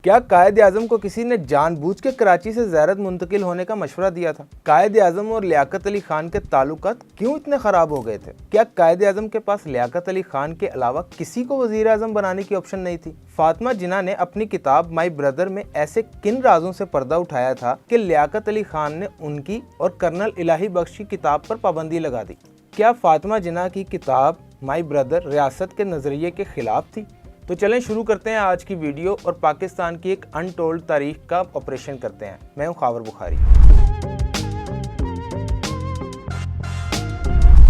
क्या कायद आजम को किसी ने जानबूझ के कराची से ज़ियारत मुंतकिल होने का मशवरा दिया था? कायद आजम और लियाकत अली खान के ताल्लुकात क्यों इतने खराब हो गए थे? क्या कायद आजम के पास लियाकत अली खान के अलावा किसी को वज़ीर आज़म बनाने की ऑप्शन नहीं थी? फातिमा जिन्ना ने अपनी किताब माई ब्रदर में ऐसे किन राजों से पर्दा उठाया था कि लियाकत अली खान ने उनकी और कर्नल इलाही बख्श की किताब पर पाबंदी लगा दी? क्या फातिमा जिन्ना की किताब माई ब्रदर रियासत के नज़रिए के खिलाफ थी? तो चलें शुरू करते हैं आज की वीडियो और पाकिस्तान की एक अनटोल्ड तारीख का ऑपरेशन करते हैं। मैं हूं खावर बुखारी।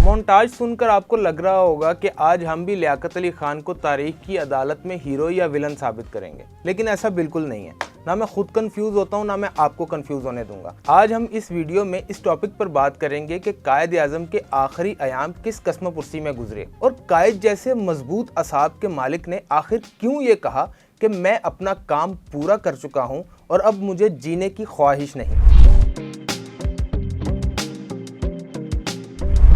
मोन्टाज सुनकर आपको लग रहा होगा कि आज हम भी लियाकत अली खान को तारीख की अदालत में हीरो या विलन साबित करेंगे, लेकिन ऐसा बिल्कुल नहीं है। ना मैं खुद कंफ्यूज होता हूँ, ना मैं आपको कंफ्यूज होने दूंगा। आज हम इस वीडियो में इस टॉपिक पर बात करेंगे कि कायद आजम के आखिरी अयाम किस कस्म पुरसी में गुजरे और कायद जैसे मजबूत असाब के मालिक ने आखिर क्यों ये कहा कि मैं अपना काम पूरा कर चुका हूँ और अब मुझे जीने की ख्वाहिश नहीं।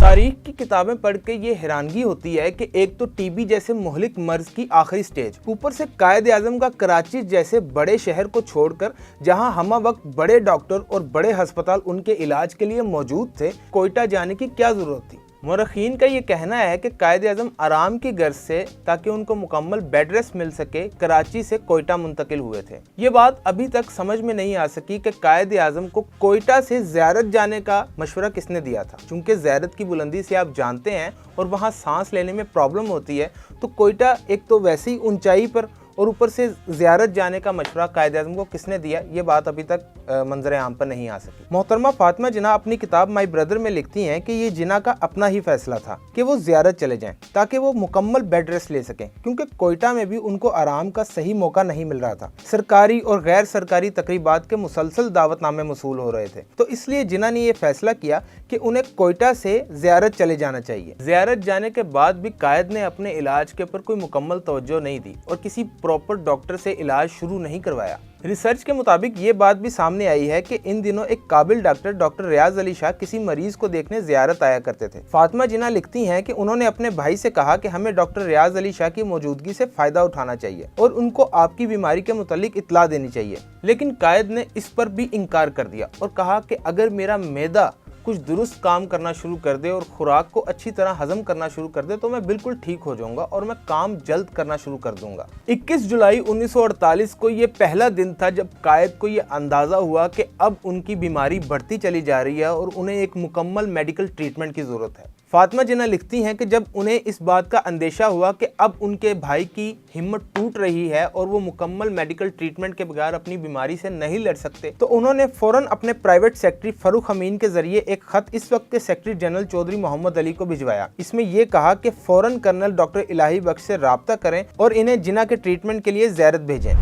तारीख की किताबें पढ़ के ये हैरानगी होती है कि एक तो टीबी जैसे मुहलिक मर्ज की आखिरी स्टेज, ऊपर से कायद आजम का कराची जैसे बड़े शहर को छोड़कर जहां हमा वक्त बड़े डॉक्टर और बड़े अस्पताल उनके इलाज के लिए मौजूद थे, कोयटा जाने की क्या जरूरत थी। मुर्रखीन का ये कहना है कि कायद आजम आराम की गर्ज से ताकि उनको मुकम्मल बेड रेस्ट मिल सके कराची से कोयटा मुंतकिल हुए थे। ये बात अभी तक समझ में नहीं आ सकी कि कायद आजम को कोयटा से ज़ियारत जाने का मशवरा किसने दिया था। चूंकि ज़ियारत की बुलंदी से आप जानते हैं और वहाँ सांस लेने में प्रॉब्लम होती है, तो कोयटा एक तो वैसे ही ऊंचाई पर और ऊपर से ज़ियारत जाने का मशवरा कायद आज़म को किसने दिया, ये बात अभी तक मंजर आम पर नहीं आ सकी। मोहतरमा फातिमा जिन्ना अपनी किताब माई ब्रदर में लिखती हैं कि ये जिन्ना का अपना ही फैसला था कि वो ज़ियारत चले जाएं ताकि वो मुकम्मल बेड रेस्ट ले सकें, क्योंकि कोयटा में भी उनको आराम का सही मौका नहीं मिल रहा था। सरकारी और गैर सरकारी तकरीबात के मुसलसल दावतनामे मसूल हो रहे थे, तो इसलिए जिन्ना ने ये फैसला किया कि उन्हें कोयटा से ज़ियारत चले जाना चाहिए। ज़ियारत जाने के बाद भी कायद ने अपने इलाज के ऊपर कोई मुकम्मल तवज्जो नहीं दी और किसी प्रॉपर डॉक्टर से इलाज शुरू नहीं करवाया। रिसर्च के मुताबिक ये बात भी सामने आई है कि इन दिनों एक काबिल डॉक्टर रियाज अली शाह किसी मरीज को देखने ज़ियारत आया करते थे। फातिमा जिन्ना लिखती हैं कि उन्होंने अपने भाई से कहा कि हमें डॉक्टर रियाज अली शाह की मौजूदगी से फ़ायदा उठाना चाहिए और उनको आपकी बीमारी के मुतालिक इत्तला देनी चाहिए, लेकिन कायद ने इस पर भी इनकार कर दिया और कहा कि अगर मेरा मैदा कुछ दुरुस्त काम करना शुरू कर दे और खुराक को अच्छी तरह हजम करना शुरू कर दे तो मैं बिल्कुल ठीक हो जाऊंगा और मैं काम जल्द करना शुरू कर दूंगा। 21 जुलाई 1948 को ये पहला दिन था जब कायद को ये अंदाजा हुआ कि अब उनकी बीमारी बढ़ती चली जा रही है और उन्हें एक मुकम्मल मेडिकल ट्रीटमेंट की जरूरत है। फातिमा जिन्ना लिखती हैं कि जब उन्हें इस बात का अंदेशा हुआ कि अब उनके भाई की हिम्मत टूट रही है और वो मुकम्मल मेडिकल ट्रीटमेंट के बगैर अपनी बीमारी से नहीं लड़ सकते, तो उन्होंने फौरन अपने प्राइवेट सेक्रेटरी फरूख अमीन के जरिए एक खत इस वक्त के सेक्रेटरी जनरल चौधरी मोहम्मद अली को भिजवाया। इसमें यह कहा कि फौरन कर्नल डॉक्टर इलाही बख्श से राब्ता करें और इन्हें जिन्ना के ट्रीटमेंट के लिए ज़ियारत भेजें।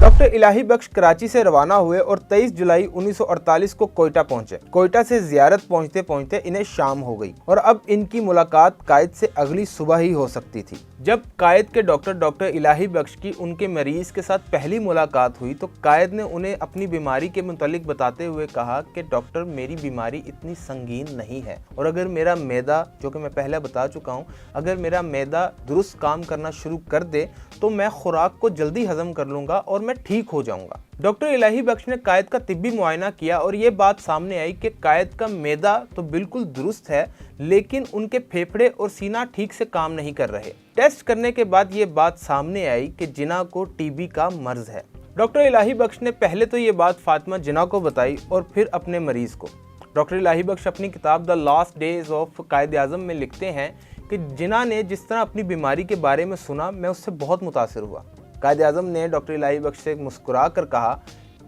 डॉक्टर इलाही बख्श कराची से रवाना हुए और 23 जुलाई 1948 को कोयटा पहुंचे। कोयटा से ज़ियारत पहुंचते पहुंचते इन्हें शाम हो गई और अब इनकी मुलाकात कायद से अगली सुबह ही हो सकती थी। जब कायद के डॉक्टर इलाही बख्श की उनके मरीज के साथ पहली मुलाकात हुई तो कायद ने उन्हें अपनी बीमारी के मुतालिक बताते हुए कहा कि डॉक्टर, मेरी बीमारी इतनी संगीन नहीं है और अगर मेरा मैदा, जो कि मैं पहले बता चुका हूँ, अगर मेरा मैदा दुरुस्त काम करना शुरू कर दे तो मैं खुराक को जल्दी हजम कर लूँगा और मैं ठीक हो जाऊँगा। डॉक्टर इलाही बख्श ने कायद का तिब्बी मुआयना किया और ये बात सामने आई कि कायद का मैदा तो बिल्कुल दुरुस्त है, लेकिन उनके फेफड़े और सीना ठीक से काम नहीं कर रहे। टेस्ट करने के बाद ये बात सामने आई कि जिन्ना को टीबी का मर्ज है। डॉक्टर इलाही बख्श ने पहले तो ये बात फातिमा जिन्ना को बताई और फिर अपने मरीज को। डॉक्टर इलाही बख्श अपनी किताब द लास्ट डेज ऑफ कायद आज़म में लिखते हैं कि जिन्ना ने जिस तरह अपनी बीमारी के बारे में सुना, मैं उससे बहुत मुतासिर हुआ। कायद आज़म ने डॉक्टर इलाही बख्श से मुस्कुरा कर कहा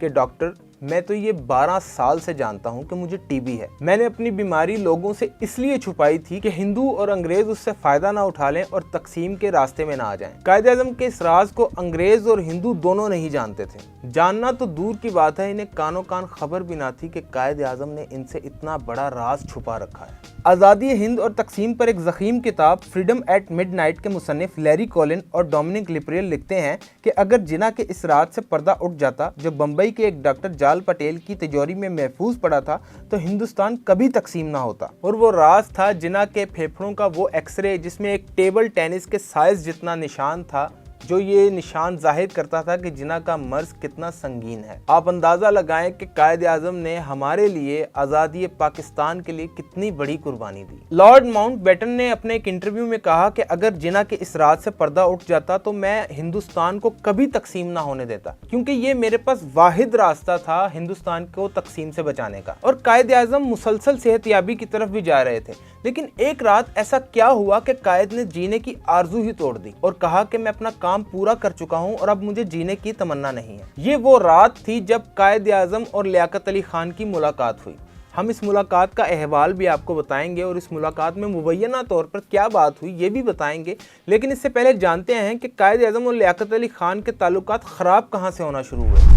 कि डॉक्टर, मैं तो ये 12 साल से जानता हूँ कि मुझे टीबी है। मैंने अपनी बीमारी लोगों से इसलिए छुपाई थी कि हिंदू और अंग्रेज उससे फायदा ना उठा लें और तकसीम के रास्ते में ना आ जाएं। कायद आज़म के इस राज को अंग्रेज और हिंदू दोनों नहीं जानते थे। जानना तो दूर की बात है, इन्हें कानो कान खबर भी ना थी कि कायद आज़म ने इनसे इतना बड़ा राज छुपा रखा है। आज़ादी हिंद और तकसीम पर एक ज़ख़ीम किताब फ्रीडम एट मिडनाइट के मुसन्निफ लैरी कॉलिन और डोमिनिक लिप्रियल लिखते हैं कि अगर जिन्ना के इस राज से पर्दा उठ जाता जो बम्बई के एक डॉक्टर जाल सरदार पटेल की तिजोरी में महफूज पड़ा था तो हिंदुस्तान कभी तकसीम ना होता। और वो राज था जिन्ना के फेफड़ों का वो एक्सरे जिसमें एक टेबल टेनिस के साइज जितना निशान था, जो ये निशान जाहिर करता था कि जिन्ना का मर्ज कितना संगीन है। आप अंदाजा लगाएं कि कायद-ए-आज़म ने हमारे लिए आज़ादी पाकिस्तान के लिए कितनी बड़ी कुर्बानी दी। लॉर्ड माउंटबेटन ने अपने एक इंटरव्यू में कहा कि अगर जिन्ना के इस राज से पर्दा उठ जाता तो मैं हिंदुस्तान को कभी तकसीम ना होने देता, क्योंकि ये मेरे पास वाहिद रास्ता था हिंदुस्तान को तकसीम से बचाने का। और कायद-ए-आज़म मुसलसल सेहतयाबी की तरफ भी जा रहे थे, लेकिन एक रात ऐसा क्या हुआ कि कायद ने जीने की आरजू ही तोड़ दी और कहा कि मैं अपना काम पूरा कर चुका हूं और अब मुझे जीने की तमन्ना नहीं है। ये वो रात थी जब कायद-ए-आज़म और लियाकत अली खान की मुलाकात हुई। हम इस मुलाकात का अहवाल भी आपको बताएंगे और इस मुलाकात में मुबैना तौर पर क्या बात हुई ये भी बताएंगे, लेकिन इससे पहले जानते हैं कि कायद-ए-आज़म और लियाकत अली खान के ताल्लुकात खराब कहां से होना शुरू हुए।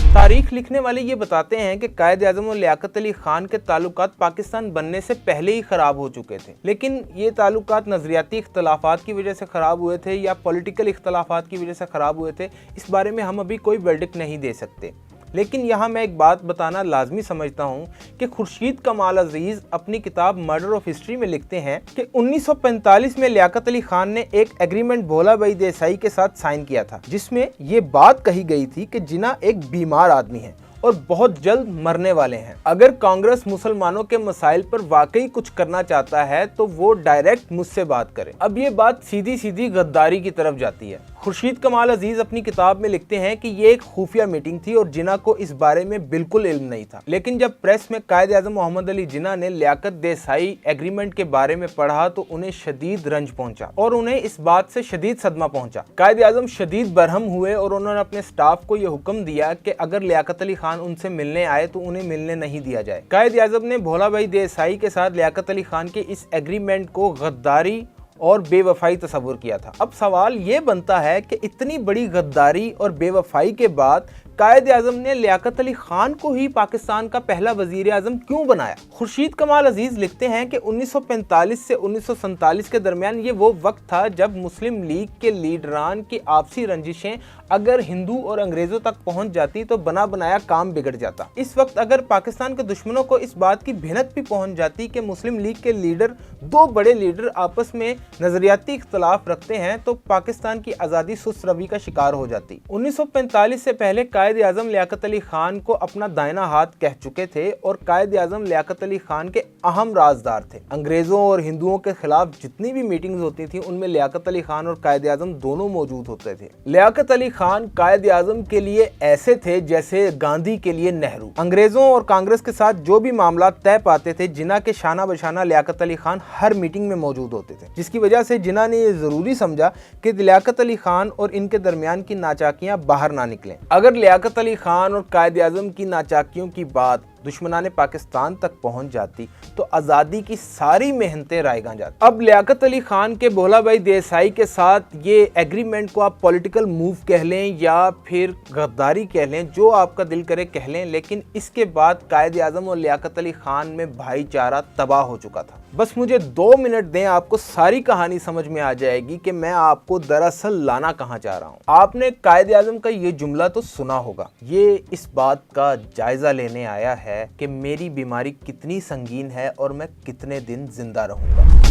तारीख लिखने वाले ये बताते हैं कि कायद-ए-आज़म और लियाकत अली खान के ताल्लुकात पाकिस्तान बनने से पहले ही खराब हो चुके थे, लेकिन ये ताल्लुकात नज़रियाती इख्तलाफात की वजह से खराब हुए थे या पॉलिटिकल इख्तलाफात की वजह से खराब हुए थे, इस बारे में हम अभी कोई वर्डिक्ट नहीं दे सकते। लेकिन यहाँ मैं एक बात बताना लाजमी समझता हूँ कि खुर्शीद कमाल अजीज़ अपनी किताब मर्डर ऑफ हिस्ट्री में लिखते हैं कि 1945 में लियाकत अली खान ने एक एग्रीमेंट भोला भाई देसाई के साथ साइन किया था, जिसमें ये बात कही गई थी कि जिन्ना एक बीमार आदमी है और बहुत जल्द मरने वाले हैं। अगर कांग्रेस मुसलमानों के मसाइल पर वाकई कुछ करना चाहता है तो वो डायरेक्ट मुझसे बात करे। अब ये बात सीधी सीधी गद्दारी की तरफ जाती है। खुर्शीद कमाल अजीज अपनी किताब में लिखते हैं कि ये एक खुफिया मीटिंग थी और जिन्ना को इस बारे में बिल्कुल इल्म नहीं था, लेकिन जब प्रेस में कायद-ए-आज़म मोहम्मद अली जिन्ना ने लियाकत देसाई एग्रीमेंट के बारे में पढ़ा तो उन्हें शदीद रंज पहुंचा और उन्हें इस बात से शदीद सदमा पहुंचा। कायद-ए-आज़म शदीद बरहम हुए और उन्होंने अपने स्टाफ को यह हुक्म दिया कि अगर लियाकत अली खान उनसे मिलने आए तो उन्हें मिलने नहीं दिया जाए। कायद-ए-आज़म ने भोला भाई देसाई के साथ लियाकत अली खान के इस एग्रीमेंट को गद्दारी और बेवफाई तस्वुर किया था। अब सवाल ये बनता है कि इतनी बड़ी गद्दारी और बेवफाई के बाद कायद-ए-आज़म ने लियाकत अली खान को ही पाकिस्तान का पहला वजीर आज़म क्यों बनाया। खुर्शीद कमाल अजीज लिखते हैं कि 1945 से 1947 के दरमियान ये वो वक्त था जब मुस्लिम लीग के लीडरान की आपसी रंजिशें अगर हिंदू और अंग्रेजों तक पहुंच जाती तो बना बनाया काम बिगड़ जाता। इस वक्त अगर पाकिस्तान के दुश्मनों को इस बात की भिनक भी पहुंच जाती कि मुस्लिम लीग के लीडर, दो बड़े लीडर आपस में नजरियाती इख्तलाफ रखते हैं, तो पाकिस्तान की आज़ादी सुस्त रवि का शिकार हो जाती। 1945 से पहले कायद-ए-आज़म लियाकत अली खान को अपना दाहिना हाथ कह चुके थे और कायद-ए-आज़म लियाकत अली खान के अहम राजदार थे। अंग्रेजों और हिंदुओं के खिलाफ जितनी भी मीटिंग्स होती थी उनमें लियाकत अली खान और कायद-ए-आज़म दोनों मौजूद होते थे। लियाकत अली खान कायद-ए-आज़म के लिए ऐसे थे जैसे गांधी के लिए नेहरू। अंग्रेजों और कांग्रेस के साथ जो भी मामला तय पाते थे, जिन्ना के शाना बशाना लियाकत अली खान हर मीटिंग में मौजूद होते थे, जिसकी वजह से जिन्ना ने यह जरूरी समझा कि लियाकत अली खान और इनके दरमियान की नाचाकियां बाहर ना निकलें। अगर लियाकत अली खान और कायद-ए-आज़म की नाचाकियों की बात दुश्मनाने पाकिस्तान तक पहुंच जाती तो आज़ादी की सारी मेहनतें रायगा जाती। अब लियाकत अली खान के भोला भाई देसाई के साथ ये एग्रीमेंट को आप पॉलिटिकल मूव कह लें या फिर गद्दारी कह लें, जो आपका दिल करे कह लें, लेकिन इसके बाद कायद-ए-आज़म और लियाकत अली खान में भाईचारा तबाह हो चुका था। बस मुझे 2 मिनट दें, आपको सारी कहानी समझ में आ जाएगी कि मैं आपको दरअसल लाना कहाँ चाह रहा हूँ। आपने कायद-ए-आज़म का ये जुमला तो सुना होगा, ये इस बात का जायजा लेने आया है कि मेरी बीमारी कितनी संगीन है और मैं कितने दिन जिंदा रहूंगा।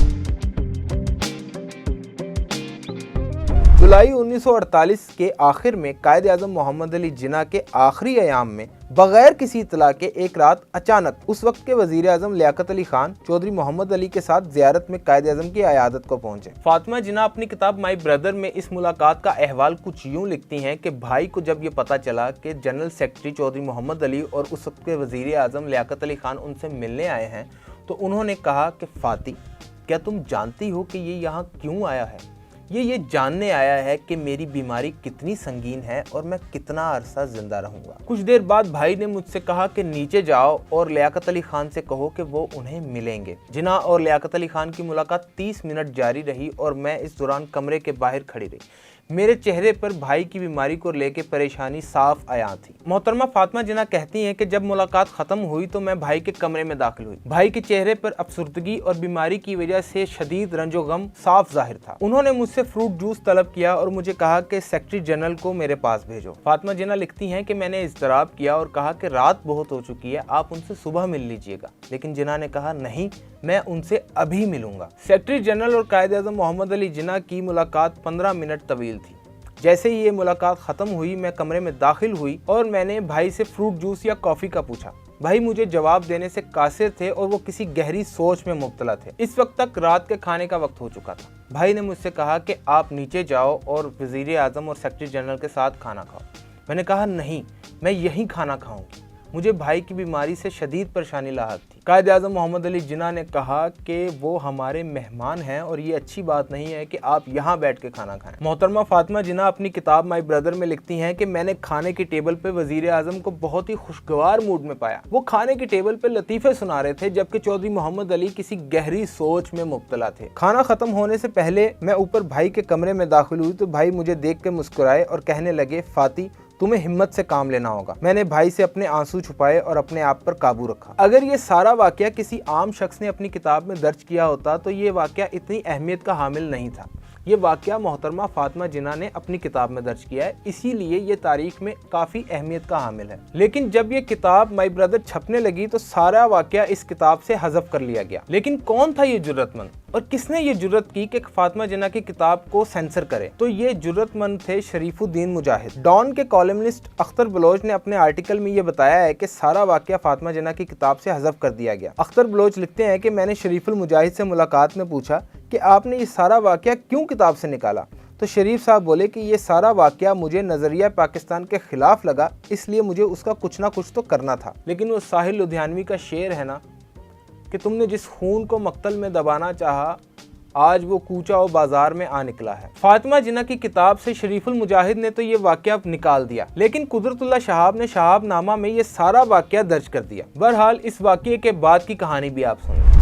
जुलाई 1948 के आखिर में कायद-ए-आज़म मोहम्मद अली जिन्ना के आखिरी अयाम में बगैर किसी इतला के एक रात अचानक उस वक्त के वजीर आज़म लियाकत अली खान चौधरी मोहम्मद अली के साथ जियारत में कायद-ए-आज़म की अयादत को पहुंचे। फातिमा जिन्ना अपनी किताब माई ब्रदर में इस मुलाकात का अहवाल कुछ यूं लिखती हैं कि भाई को जब ये पता चला कि जनरल सेक्रेटरी चौधरी मोहम्मद अली और उस वक्त के वजीर आज़म लियाकत अली खान उनसे मिलने आए हैं, तो उन्होंने कहा कि फाति, क्या तुम जानती हो कि ये यहाँ क्यों आया है? ये जानने आया है कि मेरी बीमारी कितनी संगीन है और मैं कितना अरसा जिंदा रहूंगा। कुछ देर बाद भाई ने मुझसे कहा कि नीचे जाओ और लियाकत अली खान से कहो कि वो उन्हें मिलेंगे। जिन्ना और लियाकत अली खान की मुलाकात 30 मिनट जारी रही और मैं इस दौरान कमरे के बाहर खड़ी रही। मेरे चेहरे पर भाई की बीमारी को लेकर परेशानी साफ आया थी। मोहतरमा फातिमा जिन्ना कहती हैं कि जब मुलाकात खत्म हुई तो मैं भाई के कमरे में दाखिल हुई। भाई के चेहरे पर अफसुर्दगी और बीमारी की वजह से शदीद रंजो गम साफ जाहिर था। उन्होंने मुझसे फ्रूट जूस तलब किया और मुझे कहा कि सेक्रेटरी जनरल को मेरे पास भेजो। फातिमा जिन्ना लिखती हैं कि मैंने इज़्तिराब किया और कहा कि रात बहुत हो चुकी है, आप उनसे सुबह मिल लीजिएगा। लेकिन जिन्ना ने कहा नहीं, मैं उनसे अभी मिलूंगा। सेक्रेटरी जनरल और कायद-ए-आज़म मोहम्मद अली जिन्ना की मुलाकात 15 मिनट तवील थी। जैसे ही ये मुलाकात ख़त्म हुई, मैं कमरे में दाखिल हुई और मैंने भाई से फ्रूट जूस या कॉफ़ी का पूछा। भाई मुझे जवाब देने से कासिर थे और वो किसी गहरी सोच में मुब्तला थे। इस वक्त तक रात के खाने का वक्त हो चुका था। भाई ने मुझसे कहा कि आप नीचे जाओ और वज़ीर आज़म और सेक्रेटरी जनरल के साथ खाना खाओ। मैंने कहा नहीं, मैं यहीं खाना खाऊंगी। मुझे भाई की बीमारी से शदीद परेशानी लाहक थी। कायद-ए-आज़म मोहम्मद अली जिन्ना ने कहा कि वो हमारे मेहमान हैं और ये अच्छी बात नहीं है कि आप यहाँ बैठ के खाना खाएं। मोहतरमा फातिमा जिन्ना अपनी किताब माई ब्रदर में लिखती हैं कि मैंने खाने की टेबल पे वज़ीर आज़म को बहुत ही खुशगवार मूड में पाया। वो खाने की टेबल पे लतीफ़े सुना रहे थे जबकि चौधरी मोहम्मद अली किसी गहरी सोच में मुब्तला थे। खाना खत्म होने से पहले मैं ऊपर भाई के कमरे में दाखिल हुई तो भाई मुझे देख के मुस्कुराए और कहने लगे, फाती तुम्हें हिम्मत से काम लेना होगा। मैंने भाई से अपने आंसू छुपाए और अपने आप पर काबू रखा। अगर ये सारा वाकया किसी आम शख्स ने अपनी किताब में दर्ज किया होता तो ये वाकया इतनी अहमियत का हामिल नहीं था। ये वाकया मोहतरमा फातिमा जिन्ना ने अपनी किताब में दर्ज किया है, इसीलिए ये तारीख में काफ़ी अहमियत का हामिल है। लेकिन जब ये किताब माई ब्रदर छपने लगी तो सारा वाकया इस किताब से हज़फ कर लिया गया। लेकिन कौन था ये जुर्रतमंद और किसने ये जुर्रत की कि फातिमा जिन्ना की किताब को सेंसर करे? तो ये जुर्रतमंद थे शरीफुद्दीन मुजाहिद। डॉन के कॉलमनिस्ट अख्तर बलोच ने अपने आर्टिकल में ये बताया है कि सारा वाकया फातिमा जिन्ना की किताब से हज़फ कर दिया गया। अख्तर बलोच लिखते हैं कि मैंने शरीफुल मुजाहिद से मुलाकात में पूछा कि आपने ये सारा वाकया क्यों किताब से निकाला? तो शरीफ साहब बोले कि ये सारा वाकया मुझे नज़रिया पाकिस्तान के ख़िलाफ़ लगा, इसलिए मुझे उसका कुछ ना कुछ तो करना था। लेकिन वो साहिल लुधियानवी का शेर है ना कि तुमने जिस खून को मक्तल में दबाना चाहा, आज वो कूचा और बाजार में आ निकला है। फातिमा जिन्ना की किताब से शरीफुल मुजाहिद ने तो ये वाकया निकाल दिया, लेकिन कुदरतुल्लाह शहाब ने शहाबनामा में ये सारा वाकया दर्ज कर दिया। बहरहाल इस वाकये के बाद की कहानी भी आप सुनिए।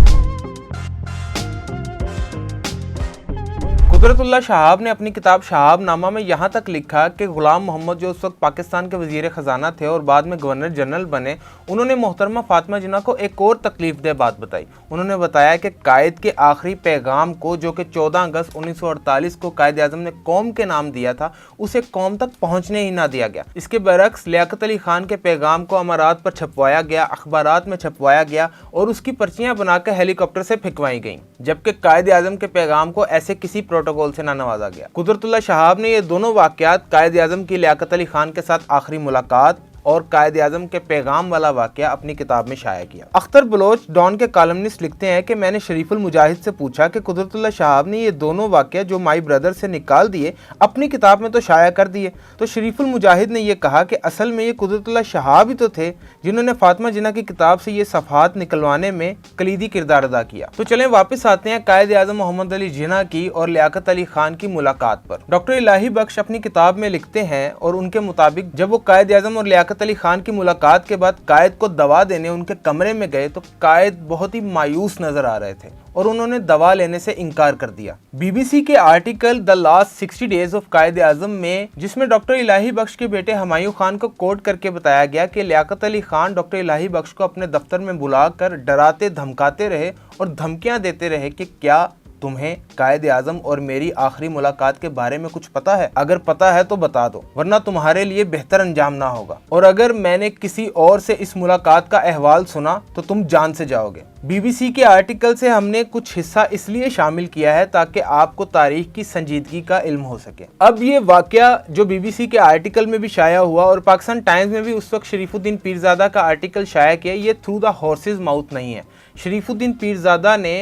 कुदरतुल्लाह शहाब ने अपनी किताब शहाबनामा में यहाँ तक लिखा कि गुलाम मोहम्मद जो उस वक्त पाकिस्तान के वजीर ख़जाना थे और बाद में गवर्नर जनरल बने, उन्होंने मोहतरमा फातिमा जिन्ना को एक और तकलीफदेह बात बताई। उन्होंने बताया कि कायद के आखिरी पैगाम को, जो कि 14 अगस्त 1948 को कायद-ए-आज़म ने कौम के नाम दिया था, उसे कौम तक पहुँचने ही ना दिया गया। इसके बरक्स लियाकत अली खान के पैगाम को अमारात पर छपवाया गया, अखबारात में छपवाया गया और उसकी पर्चियाँ बनाकर हेलीकॉप्टर से फेंकवाई गईं, जबकि कायद-ए-आज़म के पैगाम को ऐसे किसी प्रोटोकॉल से ना नवाजा गया। कुदरतुल्लाह शहाब ने ये दोनों वाकयात, कायद-ए-आज़म की लियाकत अली खान के साथ आखिरी मुलाकात और कायद-ए-आज़म के पैगाम वाला वाकया अपनी किताब में शाया किया। अख्तर बलोच डॉन के कॉलमनिस्ट लिखते हैं कि मैंने शरीफुल मुजाहिद से पूछा कि कुदरतुल्लाह शहाब ने ये दोनों वाकया जो माई ब्रदर से निकाल दिए अपनी किताब में तो शाया कर दिए, तो शरीफुल मुजाहिद ने यह कहा कि असल में ये कुदरतुल्लाह शहाब ही तो थे जिन्होंने फातिमा जिन्ना की किताब से ये सफ़हात निकलवाने में कलीदी किरदार अदा किया। तो चलें वापस आते हैं कायद-ए-आज़म मोहम्मद अली जिन्ना की और लियाकत अली खान की मुलाकात पर। डॉक्टर इलाही बख्श अपनी किताब में लिखते हैं और उनके मुताबिक जब वो कायद-ए-आज़म और लियाकत अली खान की मुलाकात के बाद कायद को दवा देने उनके कमरे में गए तो कायद बहुत ही मायूस नजर आ रहे थे और उन्होंने दवा लेने से इनकार कर दिया। बीबीसी के article the last 60 days of Quaid-e-Azam में, जिसमें डॉक्टर इलाही बख्श के बेटे हुमायूं खान को कोट करके बताया गया कि लियाकत अली खान डॉक्टर इलाही बख्श को अपने दफ्तर में बुलाकर डराते धमकाते रहे और धमकियां देते रहे कि क्या तुम्हें कायद-ए-आज़म और मेरी आखिरी मुलाकात के बारे में कुछ पता है? अगर पता है तो बता दो, वरना तुम्हारे लिए बेहतर अंजाम ना होगा, और अगर मैंने किसी और से इस मुलाकात का अहवाल सुना तो तुम जान से जाओगे। बीबीसी के आर्टिकल से हमने कुछ हिस्सा इसलिए शामिल किया है ताकि आपको तारीख की संजीदगी का इल्म हो सके। अब ये वाकया जो बीबीसी के आर्टिकल में भी शाया हुआ और पाकिस्तान टाइम्स में भी उस वक्त शरीफुद्दीन पीरजादा का आर्टिकल शाया किया, ये थ्रू द हॉर्सेस माउथ नहीं है। शरीफुद्दीन पीरजादा ने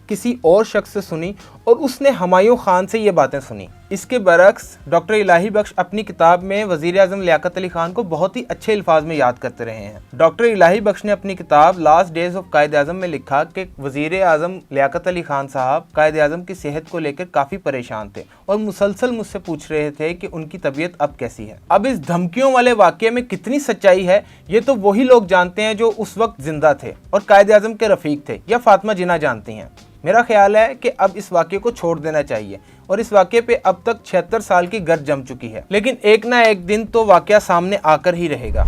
किसी और शख्स से सुनी और उसने हुमायूं खान से ये बातें सुनी। इसके बरक्स डॉक्टर इलाही बख्श अपनी किताब में वज़ीर आज़म लियाकत अली खान को बहुत ही अच्छे अल्फाज में याद करते रहे हैं। डॉक्टर इलाही बख्श ने अपनी किताब लास्ट डेज ऑफ कायद-ए-आज़म में लिखा कि वज़ीर आज़म लियाकत अली खान साहब कायद-ए-आज़म की सेहत को लेकर काफ़ी परेशान थे और मुसलसल मुझसे पूछ रहे थे कि उनकी तबीयत अब कैसी है। अब इस धमकियों वाले वाक़ये में कितनी सच्चाई है ये तो वही लोग जानते हैं जो उस वक्त जिंदा थे और कायद-ए-आज़म के रफ़ीक थे, या फातिमा जिन्ना जानती हैं। मेरा ख्याल है कि अब इस वाक़े को छोड़ देना चाहिए और इस वाक़े पे अब तक 76 साल की गर्द जम चुकी है, लेकिन एक ना एक दिन तो वाक़या सामने आकर ही रहेगा।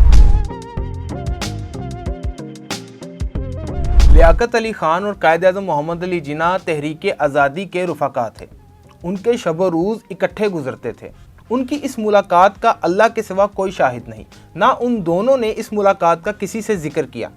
लियाकत अली खान और कायद-ए-आज़म मोहम्मद अली जिन्ना तहरीक आज़ादी के रुफ़ाका थे। उनके शब रोज़ इकट्ठे गुजरते थे। उनकी इस मुलाकात का अल्लाह के सिवा कोई शाहिद नहीं, ना उन दोनों ने इस मुलाकात का किसी से जिक्र किया।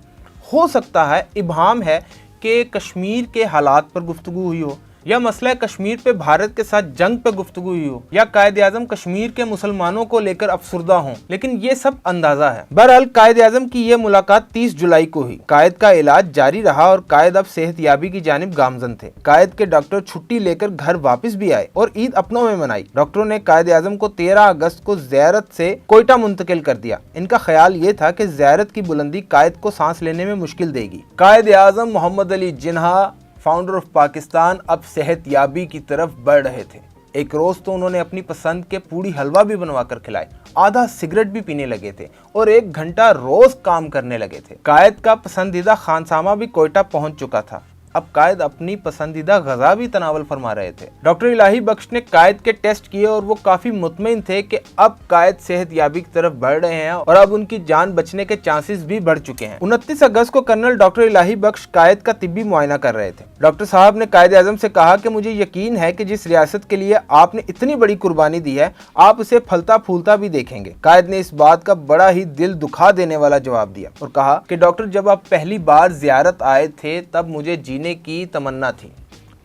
हो सकता है इब्हाम है कि कश्मीर के हालात पर गुफ्तगू हुई हो, या मसला कश्मीर पे भारत के साथ जंग पे गुफ्तगू हुई हो, या कायद-ए-आज़म कश्मीर के मुसलमानों को लेकर अफसुर्दा हों, लेकिन ये सब अंदाजा है। बहरहाल कायद-ए-आज़म की ये मुलाकात 30 जुलाई को हुई। कायद का इलाज जारी रहा और कायद अब सेहतयाबी की जानिब गामजन थे। कायद के डॉक्टर छुट्टी लेकर घर वापस भी आए और ईद अपनों में मनाई। डॉक्टरों ने कायद-ए-आज़म को 13 अगस्त को ज़ियारत से कोयटा मुंतकिल कर दिया। इनका ख्याल ये था कि ज़ियारत की बुलंदी कायद को सांस लेने में मुश्किल देगी। कायद-ए-आज़म मोहम्मद अली जिन्ना, फाउंडर ऑफ पाकिस्तान, अब सेहतयाबी की तरफ बढ़ रहे थे। एक रोज तो उन्होंने अपनी पसंद के पूड़ी हलवा भी बनवा कर खिलाए, आधा सिगरेट भी पीने लगे थे और 1 घंटा रोज काम करने लगे थे। कायद का पसंदीदा खानसामा भी कोयटा पहुंच चुका था। अब कायद अपनी पसंदीदा गज़ा भी तनावल फरमा रहे थे। डॉक्टर इलाही बख्श ने कायद के टेस्ट किए और वो काफी मुतमईन थे कि अब कायद सेहतयाबी की तरफ बढ़ रहे हैं और अब उनकी जान बचने के चांसेस भी बढ़ चुके हैं। 29 अगस्त को कर्नल डॉक्टर इलाही बख्श कायद का तिब्बी मुआयना कर रहे थे। डॉक्टर साहब ने कायद-ए-आज़म से कहा कि मुझे यकीन है कि जिस रियासत के लिए आपने इतनी बड़ी कुर्बानी दी है, आप उसे फलता फूलता भी देखेंगे। कायद ने इस बात का बड़ा ही दिल दुखा देने वाला जवाब दिया और कहा कि डॉक्टर, जब आप पहली बार जियारत आए थे तब मुझे जीने की तमन्ना थी,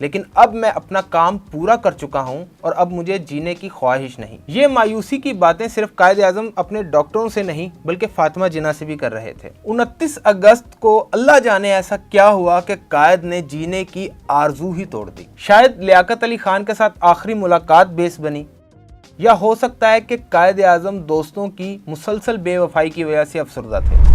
लेकिन अब मैं अपना काम पूरा कर चुका हूं और अब मुझे जीने की ख्वाहिश नहीं। ये मायूसी की बातें सिर्फ कायद-ए-आज़म अपने डॉक्टरों से नहीं बल्कि फातिमा जिन्ना से भी कर रहे थे। 29 अगस्त को अल्लाह जाने ऐसा क्या हुआ कि कायद ने जीने की आरजू ही तोड़ दी। शायद लियाकत अली खान के साथ आखिरी मुलाकात बेस बनी, या हो सकता है कि कायद-ए-आज़म दोस्तों की मुसलसल बेवफाई की वजह से अफसरदा थे।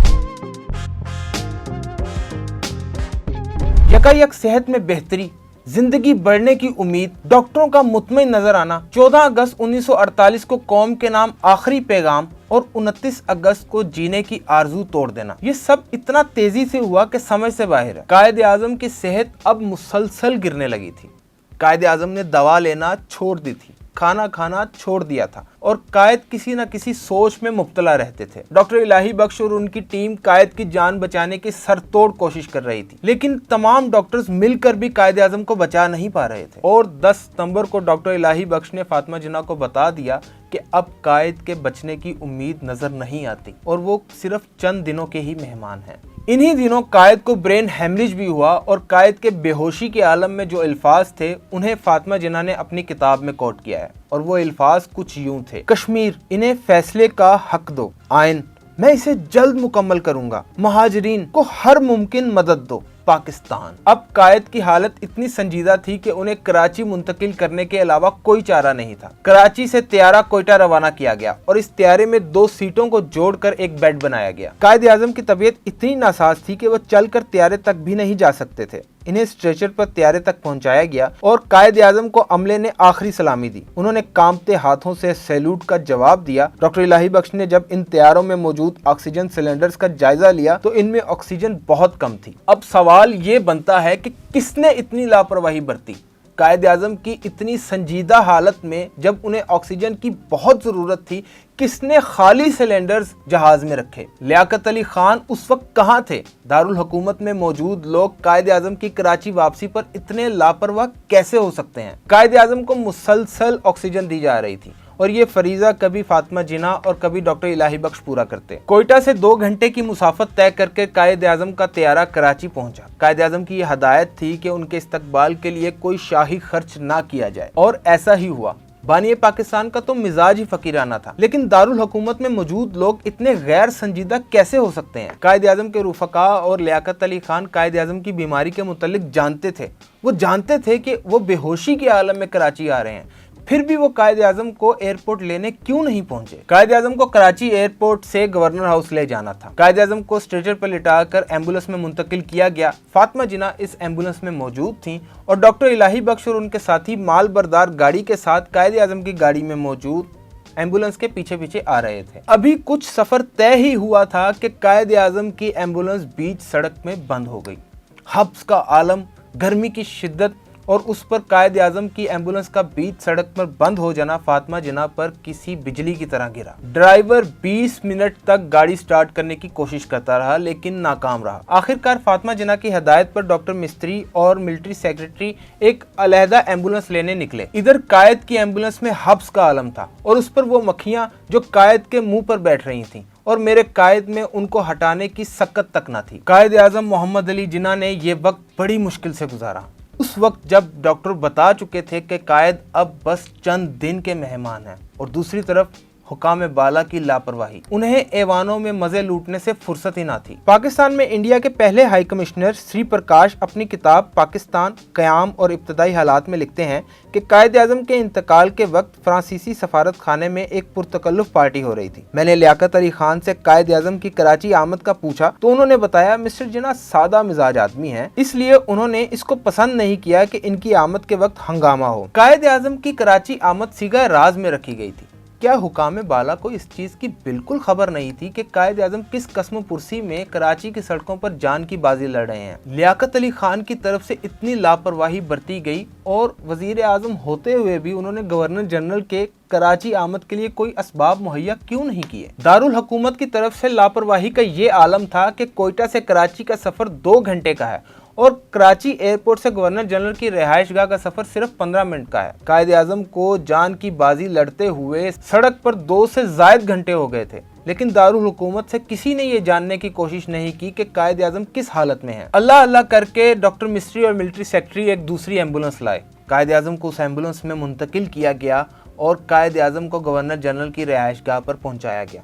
यकायक सेहत में बेहतरी, जिंदगी बढ़ने की उम्मीद, डॉक्टरों का मुतमईन नजर आना, 14 अगस्त 1948 को कौम के नाम आखिरी पैगाम और 29 अगस्त को जीने की आरजू तोड़ देना, ये सब इतना तेजी से हुआ कि समझ से बाहर है। कायद-ए-आज़म की सेहत अब मुसलसल गिरने लगी थी। कायद-ए-आज़म ने दवा लेना छोड़ दी थी, खाना खाना छोड़ दिया था और कायद किसी न किसी सोच में मुब्तला रहते थे। डॉक्टर इलाही बख्श और उनकी टीम कायद की जान बचाने की सरतोड़ कोशिश कर रही थी, लेकिन तमाम डॉक्टर्स मिलकर भी कायद-ए-आज़म को बचा नहीं पा रहे थे। और 10 सितंबर को डॉक्टर इलाही बख्श ने फातिमा जिन्ना को बता दिया कि अब कायद के बचने की उम्मीद नजर नहीं आती और वो सिर्फ चंद दिनों के ही मेहमान हैं। इन्हीं दिनों कायद को ब्रेन हेमरेज भी हुआ और कायद के बेहोशी के आलम में जो अल्फाज थे उन्हें फातिमा जिन्ना ने अपनी किताब में कोट किया है और वो अल्फाज कुछ यूं थे: कश्मीर, इन्हें फैसले का हक दो। आयन, मैं इसे जल्द मुकम्मल करूंगा। महाजरीन को हर मुमकिन मदद दो। पाकिस्तान। अब कायद की हालत इतनी संजीदा थी कि उन्हें कराची मुंतकिल करने के अलावा कोई चारा नहीं था। कराची से त्यारा कोयटा रवाना किया गया और इस त्यारे में 2 सीटों को जोड़कर एक बेड बनाया गया। कायद-ए-आज़म की तबीयत इतनी नासाज थी कि वह चलकर त्यारे तक भी नहीं जा सकते थे। इन्हें स्ट्रेचर पर त्यारे तक पहुंचाया गया और कायद-ए-आज़म को अमले ने आखिरी सलामी दी। उन्होंने कांपते हाथों से सैल्यूट का जवाब दिया। डॉक्टर इलाही बख्श ने जब इन त्यारों में मौजूद ऑक्सीजन सिलेंडर्स का जायजा लिया तो इनमें ऑक्सीजन बहुत कम थी। अब सवाल ये बनता है कि किसने इतनी लापरवाही बरती। कायद-ए-आज़म की इतनी संजीदा हालत में जब उन्हें ऑक्सीजन की बहुत जरूरत थी, किसने खाली सिलेंडर्स जहाज में रखे? लियाकत अली खान उस वक्त कहाँ थे? दारुल हुकूमत में मौजूद लोग कायद-ए-आज़म की कराची वापसी पर इतने लापरवाह कैसे हो सकते हैं? कायद-ए-आज़म को मुसलसल ऑक्सीजन दी जा रही थी और ये फरीजा कभी फातिमा जिन्ना और कभी डॉक्टर इलाही बख्श पूरा करते। कोयटा से 2 घंटे की मुसाफत तय करके कायद-ए-आज़म का त्यारा कराची पहुंचा। कायद-ए-आज़म की यह हदायत थी कि उनके इस्तकबाल के लिए कोई शाही खर्च ना किया जाए और ऐसा ही हुआ। बानी पाकिस्तान का तो मिजाज ही फकीराना था, लेकिन दारुल हुकूमत में मौजूद लोग इतने गैर संजीदा कैसे हो सकते हैं? कायद-ए-आज़म के रुफका और लियाकत अली खान कायद-ए-आज़म की बीमारी के मुतल्लिक जानते थे। वो जानते थे कि वो बेहोशी के आलम में कराची आ रहे हैं, फिर भी वो कायद-ए-आज़म को एयरपोर्ट लेने क्यों नहीं पहुंचे? कायद-ए-आज़म को कराची एयरपोर्ट से गवर्नर हाउस ले जाना था। कायद-ए-आज़म को स्ट्रेचर पर लिटाकर एम्बुलेंस में मुंतकिल किया गया। फातिमा जिन्ना इस एम्बुलेंस में मौजूद थीं और डॉक्टर इलाही बख्श और उनके साथी माल बरदार गाड़ी के साथ कायद-ए-आज़म की गाड़ी में मौजूद एम्बुलेंस के पीछे पीछे आ रहे थे। अभी कुछ सफर तय ही हुआ था कि कायद-ए-आज़म की एम्बुलेंस बीच सड़क में बंद हो गई। हब्स का आलम, गर्मी की शिद्दत और उस पर कायद आजम की एम्बुलेंस का बीच सड़क पर बंद हो जाना फातिमा जिन्ना पर किसी बिजली की तरह गिरा। ड्राइवर 20 मिनट तक गाड़ी स्टार्ट करने की कोशिश करता रहा लेकिन नाकाम रहा। आखिरकार फातिमा जिन्ना की हिदायत पर डॉक्टर मिस्त्री और मिलिट्री सेक्रेटरी एक अलहदा एम्बुलेंस लेने निकले। इधर कायद की एम्बुलेंस में हब्स का आलम था और उस पर वो मक्खियां जो कायद के मुंह पर बैठ रही थी और मेरे कायद में उनको हटाने की सकत तक न थी। कायद आजम मोहम्मद अली जिन्ना ने ये वक्त बड़ी मुश्किल से गुजारा। उस वक्त जब डॉक्टर बता चुके थे कि कायद अब बस चंद दिन के मेहमान हैं और दूसरी तरफ हुकाम बाला की लापरवाही, उन्हें ऐवानों में मजे लूटने से फुर्सत ही ना थी। पाकिस्तान में इंडिया के पहले हाई कमिश्नर श्री प्रकाश अपनी किताब पाकिस्तान क़याम और इब्तदाई हालात में लिखते हैं कि कायद आज़म के इंतकाल के वक्त फ्रांसीसी सफारत खाने में एक पुरतकल्लुफ पार्टी हो रही थी। मैंने लियाकत अली खान से कायद आज़म की कराची आमद का पूछा तो उन्होंने बताया मिस्टर जिन्ना सादा मिजाज आदमी हैं, इसलिए उन्होंने इसको पसंद नहीं किया कि इनकी आमद के वक्त हंगामा हो। कायद आज़म की कराची आमद सीगा राज में रखी गई थी। क्या हुकाम बाला को इस चीज की बिल्कुल खबर नहीं थी कि कायद आज़म किस कस्म पुरसी में कराची की सड़कों पर जान की बाजी लड़ रहे हैं। लियाकत अली खान की तरफ से इतनी लापरवाही बरती गई और वजीर आजम होते हुए भी उन्होंने गवर्नर जनरल के कराची आमद के लिए कोई असबाब मुहैया क्यों नहीं किए। दारुल हुकूमत की तरफ से लापरवाही का ये आलम था कि कोयटा से कराची का सफर 2 घंटे का है और कराची एयरपोर्ट से गवर्नर जनरल की रिहाइशगाह का सफर सिर्फ 15 मिनट का है। कायद आज़म को जान की बाजी लड़ते हुए सड़क पर 2 से ज़ायद घंटे हो गए थे, लेकिन दारुल हुकूमत से किसी ने ये जानने की कोशिश नहीं की कि कायद आज़म किस हालत में है। अल्लाह अल्लाह करके डॉक्टर मिस्त्री और मिलिट्री सेक्रेटरी एक दूसरी एम्बुलेंस लाए। कायद आज़म को उस एम्बुलेंस में मुंतकिल किया गया और कायद आज़म को गवर्नर जनरल की रिहाइशगाह पर पहुंचाया गया।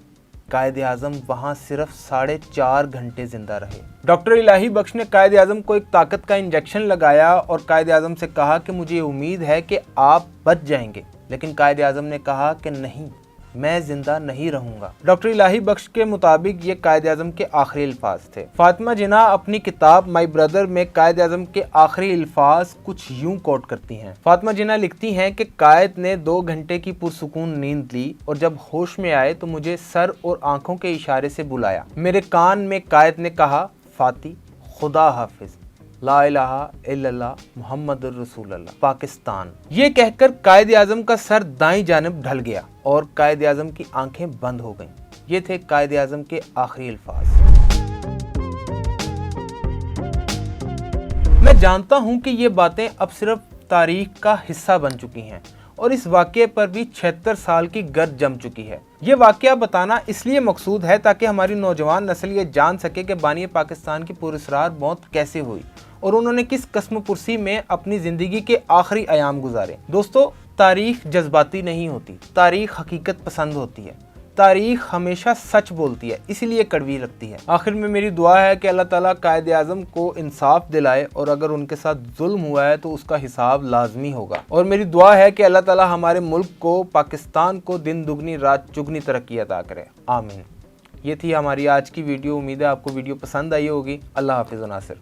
कायद आज़म वहां सिर्फ 4.5 घंटे जिंदा रहे। डॉक्टर इलाही बख्श ने कायद आज़म को एक ताकत का इंजेक्शन लगाया और कायद आज़म से कहा कि मुझे उम्मीद है कि आप बच जाएंगे, लेकिन कायद आज़म ने कहा कि नहीं, मैं जिंदा नहीं रहूंगा। डॉक्टर इलाही बख्श के मुताबिक ये कायद आज़म के आखिरी अल्फाज थे। फातिमा जिन्ना अपनी किताब माई ब्रदर में कायद आज़म के आखिरी अल्फाज कुछ यूं कोट करती हैं। फातिमा जिन्ना लिखती हैं कि कायद ने 2 घंटे की पुरसुकून नींद ली और जब होश में आए तो मुझे सर और आंखों के इशारे से बुलाया। मेरे कान में कायद ने कहा, फाती, खुदा हाफिज, ला इलाहा इल्लल्लाह मुहम्मदुर रसूलुल्लाह, पाकिस्तान। ये कहकर कायद आज़म का सर दाईं जानिब ढल गया और कायद आज़म की आंखें बंद हो गईं। ये थे कायद आज़म के आखिरी अल्फाज। मैं जानता हूं कि ये बातें अब सिर्फ तारीख का हिस्सा बन चुकी हैं और इस वाक़ये पर भी 76 साल की गर्द जम चुकी है। ये वाक़या बताना इसलिए मकसूद है ताकि हमारी नौजवान नस्ल ये जान सके कि बानी पाकिस्तान की पुरअसरार मौत कैसे हुई और उन्होंने किस कस्म पुरसी में अपनी ज़िंदगी के आखिरी अयाम गुजारे। दोस्तों, तारीख जज्बाती नहीं होती, तारीख हकीकत पसंद होती है। तारीख हमेशा सच बोलती है, इसीलिए कड़वी लगती है। आखिर में मेरी दुआ है कि अल्लाह ताला कायद आज़म को इंसाफ दिलाए और अगर उनके साथ जुल्म हुआ है तो उसका हिसाब लाजमी होगा। और मेरी दुआ है कि अल्लाह ताला हमारे मुल्क को, पाकिस्तान को दिन दुगनी रात चुगनी तरक्की अता करे। आमीन। ये थी हमारी आज की वीडियो। उम्मीद है आपको वीडियो पसंद आई होगी। अल्लाह हाफिज़ नासिर।